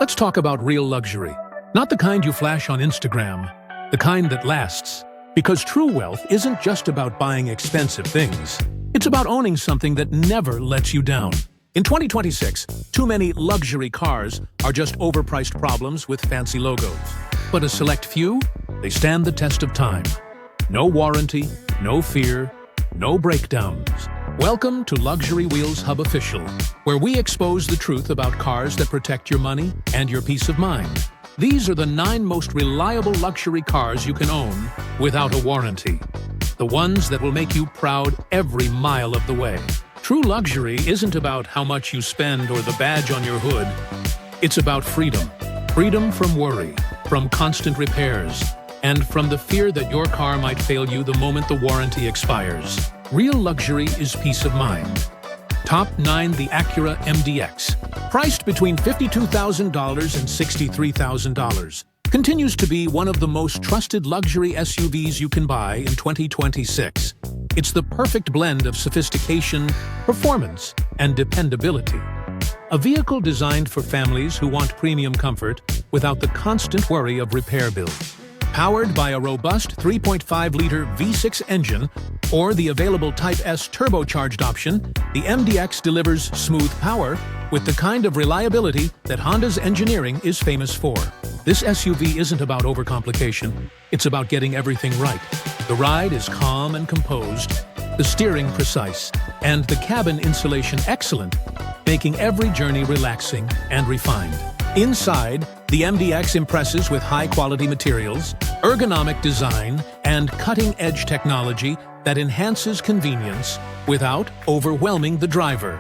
Let's talk about real luxury. Not the kind you flash on Instagram, the kind that lasts. Because true wealth isn't just about buying expensive things. It's about owning something that never lets you down. In 2026, too many luxury cars are just overpriced problems with fancy logos. But a select few, they stand the test of time. No warranty, no fear, no breakdowns. Welcome to Luxury Wheels Hub Official, where we expose the truth about cars that protect your money and your peace of mind. These are the 9 most reliable luxury cars you can own without a warranty. The ones that will make you proud every mile of the way. True luxury isn't about how much you spend or the badge on your hood. It's about freedom. Freedom from worry, from constant repairs, and from the fear that your car might fail you the moment the warranty expires. Real luxury is peace of mind. Top 9. The Acura MDX. Priced between $52,000 and $63,000. Continues to be one of the most trusted luxury SUVs you can buy in 2026. It's the perfect blend of sophistication, performance, and dependability. A vehicle designed for families who want premium comfort without the constant worry of repair bills. Powered by a robust 3.5-liter V6 engine or the available Type S turbocharged option, the MDX delivers smooth power with the kind of reliability that Honda's engineering is famous for. This SUV isn't about overcomplication, it's about getting everything right. The ride is calm and composed, the steering precise, and the cabin insulation excellent, making every journey relaxing and refined. Inside, the MDX impresses with high-quality materials, ergonomic design, and cutting-edge technology that enhances convenience without overwhelming the driver.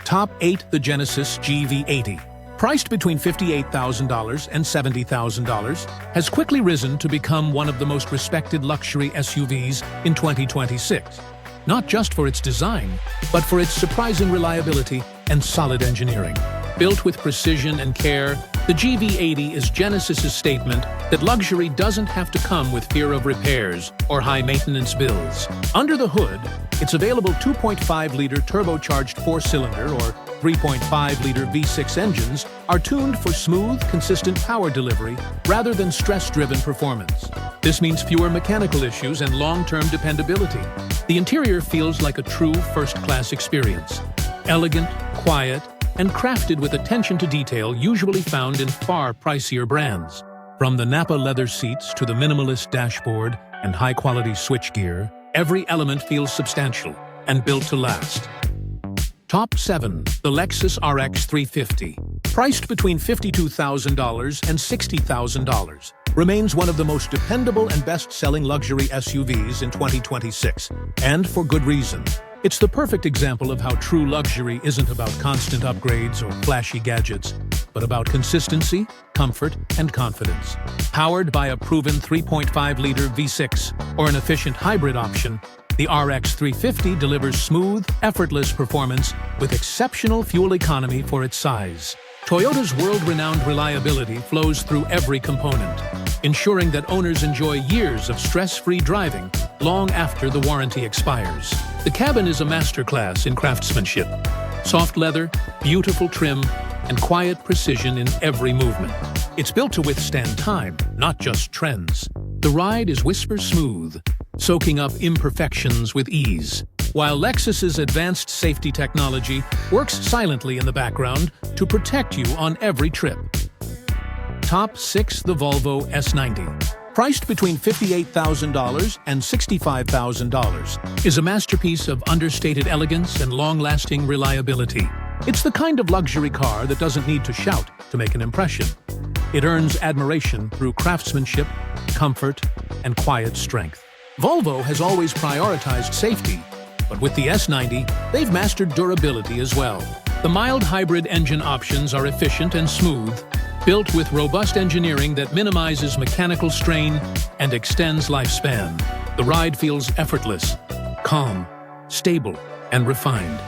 Top 8. The Genesis GV80. Priced between $58,000 and $70,000, has quickly risen to become one of the most respected luxury SUVs in 2026. Not just for its design, but for its surprising reliability and solid engineering. Built with precision and care, the GV80 is Genesis's statement that luxury doesn't have to come with fear of repairs or high-maintenance bills. Under the hood, its available 2.5-liter turbocharged 4-cylinder or 3.5-liter V6 engines are tuned for smooth, consistent power delivery rather than stress-driven performance. This means fewer mechanical issues and long-term dependability. The interior feels like a true first-class experience. Elegant, quiet, and crafted with attention to detail usually found in far pricier brands. From the Napa leather seats to the minimalist dashboard and high-quality switchgear, every element feels substantial and built to last. Top 7. The Lexus RX 350. Priced between $52,000 and $60,000, remains one of the most dependable and best-selling luxury SUVs in 2026, and for good reason. It's the perfect example of how true luxury isn't about constant upgrades or flashy gadgets, but about consistency, comfort, and confidence. Powered by a proven 3.5-liter V6 or an efficient hybrid option, the RX 350 delivers smooth, effortless performance with exceptional fuel economy for its size. Toyota's world-renowned reliability flows through every component, ensuring that owners enjoy years of stress-free driving long after the warranty expires. The cabin is a masterclass in craftsmanship. Soft leather, beautiful trim, and quiet precision in every movement. It's built to withstand time, not just trends. The ride is whisper smooth, soaking up imperfections with ease, while Lexus's advanced safety technology works silently in the background to protect you on every trip. Top 6. The Volvo S90. Priced between $58,000 and $65,000, is a masterpiece of understated elegance and long-lasting reliability. It's the kind of luxury car that doesn't need to shout to make an impression. It earns admiration through craftsmanship, comfort, and quiet strength. Volvo has always prioritized safety, but with the S90, they've mastered durability as well. The mild hybrid engine options are efficient and smooth, built with robust engineering that minimizes mechanical strain and extends lifespan. The ride feels effortless, calm, stable, and refined,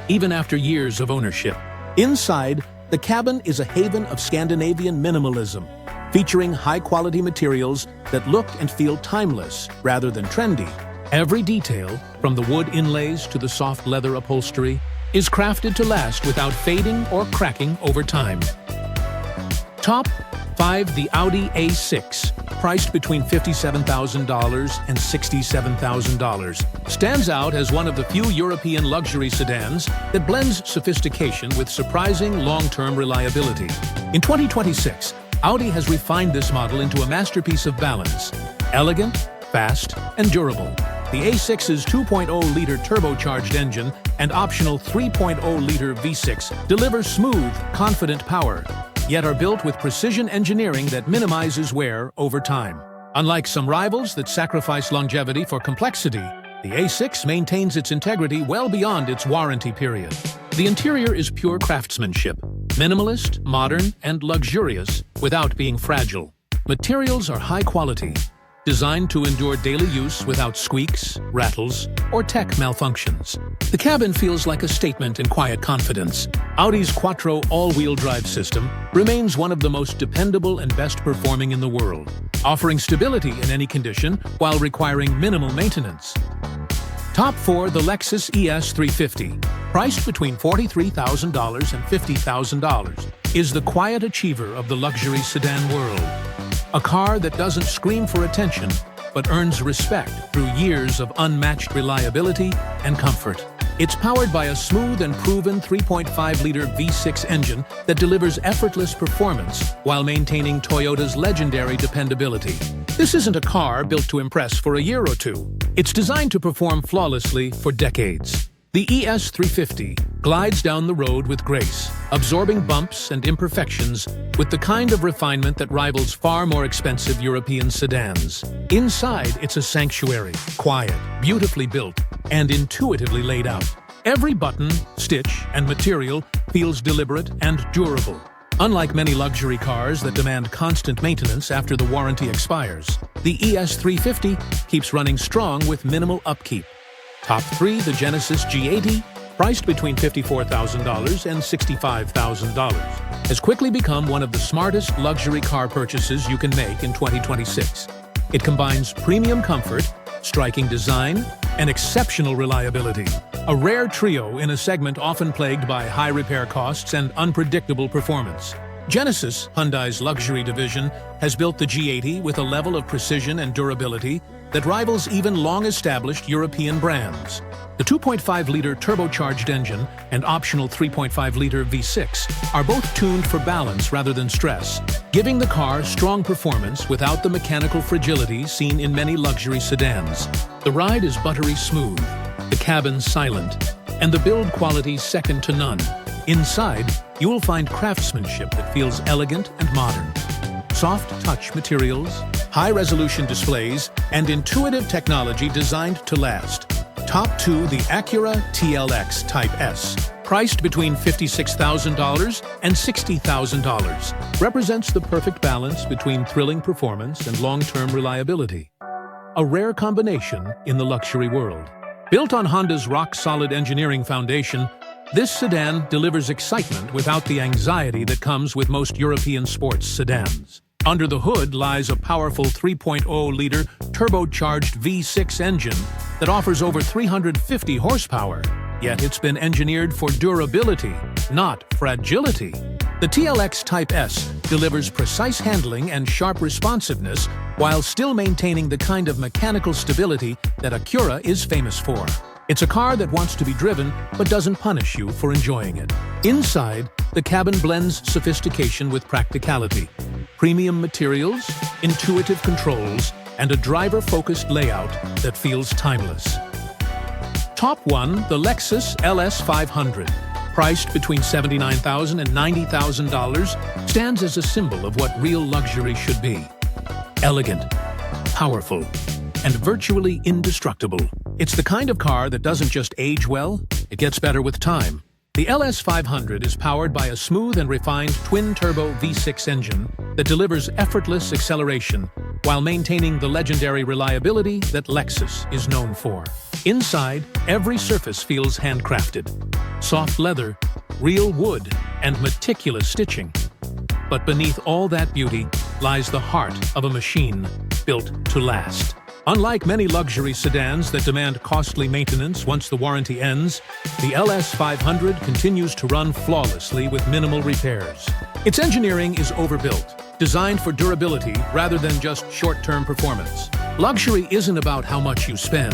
even after years of ownership. Inside, the cabin is a haven of Scandinavian minimalism, featuring high-quality materials that look and feel timeless rather than trendy. Every detail, from the wood inlays to the soft leather upholstery, is crafted to last without fading or cracking over time. Top 5. The Audi A6, priced between $57,000 and $67,000, stands out as one of the few European luxury sedans that blends sophistication with surprising long-term reliability. In 2026, Audi has refined this model into a masterpiece of balance: elegant, fast, and durable. The A6's 2.0-liter turbocharged engine and optional 3.0-liter V6 deliver smooth, confident power, yet are built with precision engineering that minimizes wear over time. Unlike some rivals that sacrifice longevity for complexity, the A6 maintains its integrity well beyond its warranty period. The interior is pure craftsmanship, minimalist, modern, and luxurious without being fragile. Materials are high quality, designed to endure daily use without squeaks, rattles, or tech malfunctions. The cabin feels like a statement in quiet confidence. Audi's Quattro all-wheel drive system remains one of the most dependable and best-performing in the world, offering stability in any condition while requiring minimal maintenance. Top 4. The Lexus ES 350, priced between $43,000 and $50,000, is the quiet achiever of the luxury sedan world. A car that doesn't scream for attention, but earns respect through years of unmatched reliability and comfort. It's powered by a smooth and proven 3.5-liter V6 engine that delivers effortless performance while maintaining Toyota's legendary dependability. This isn't a car built to impress for a year or two. It's designed to perform flawlessly for decades. The ES 350 glides down the road with grace, absorbing bumps and imperfections with the kind of refinement that rivals far more expensive European sedans. Inside, it's a sanctuary, quiet, beautifully built, and intuitively laid out. Every button, stitch, and material feels deliberate and durable. Unlike many luxury cars that demand constant maintenance after the warranty expires, the ES 350 keeps running strong with minimal upkeep. Top 3. The Genesis G80, priced between $54,000 and $65,000, has quickly become one of the smartest luxury car purchases you can make in 2026. It combines premium comfort, striking design, and exceptional reliability, a rare trio in a segment often plagued by high repair costs and unpredictable performance. Genesis, Hyundai's luxury division, has built the G80 with a level of precision and durability that rivals even long-established European brands. The 2.5-liter turbocharged engine and optional 3.5-liter V6 are both tuned for balance rather than stress, giving the car strong performance without the mechanical fragility seen in many luxury sedans. The ride is buttery smooth, the cabin silent, and the build quality second to none. Inside, you will find craftsmanship that feels elegant and modern. Soft touch materials, high-resolution displays, and intuitive technology designed to last. Top 2. The Acura TLX Type S, priced between $56,000 and $60,000, represents the perfect balance between thrilling performance and long-term reliability. A rare combination in the luxury world. Built on Honda's rock-solid engineering foundation, this sedan delivers excitement without the anxiety that comes with most European sports sedans. Under the hood lies a powerful 3.0-liter turbocharged V6 engine that offers over 350 horsepower, yet it's been engineered for durability, not fragility. The TLX Type S delivers precise handling and sharp responsiveness while still maintaining the kind of mechanical stability that Acura is famous for. It's a car that wants to be driven but doesn't punish you for enjoying it. Inside, the cabin blends sophistication with practicality. Premium materials, intuitive controls, and a driver-focused layout that feels timeless. Top 1. The Lexus LS 500, priced between $79,000 and $90,000, stands as a symbol of what real luxury should be. Elegant, powerful, and virtually indestructible. It's the kind of car that doesn't just age well, it gets better with time. The LS 500 is powered by a smooth and refined twin-turbo V6 engine that delivers effortless acceleration while maintaining the legendary reliability that Lexus is known for. Inside, every surface feels handcrafted. Soft leather, real wood, and meticulous stitching. But beneath all that beauty lies the heart of a machine built to last. Unlike many luxury sedans that demand costly maintenance once the warranty ends, the LS500 continues to run flawlessly with minimal repairs. Its engineering is overbuilt, designed for durability rather than just short-term performance. Luxury isn't about how much you spend,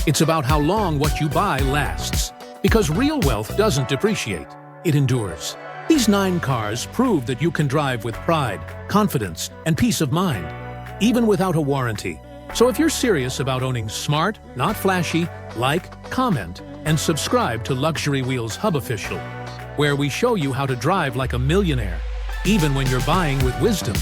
it's about how long what you buy lasts. Because real wealth doesn't depreciate, it endures. These 9 cars prove that you can drive with pride, confidence, and peace of mind, even without a warranty. So if you're serious about owning smart, not flashy, like, comment, and subscribe to Luxury Wheels Hub Official, where we show you how to drive like a millionaire, even when you're buying with wisdom.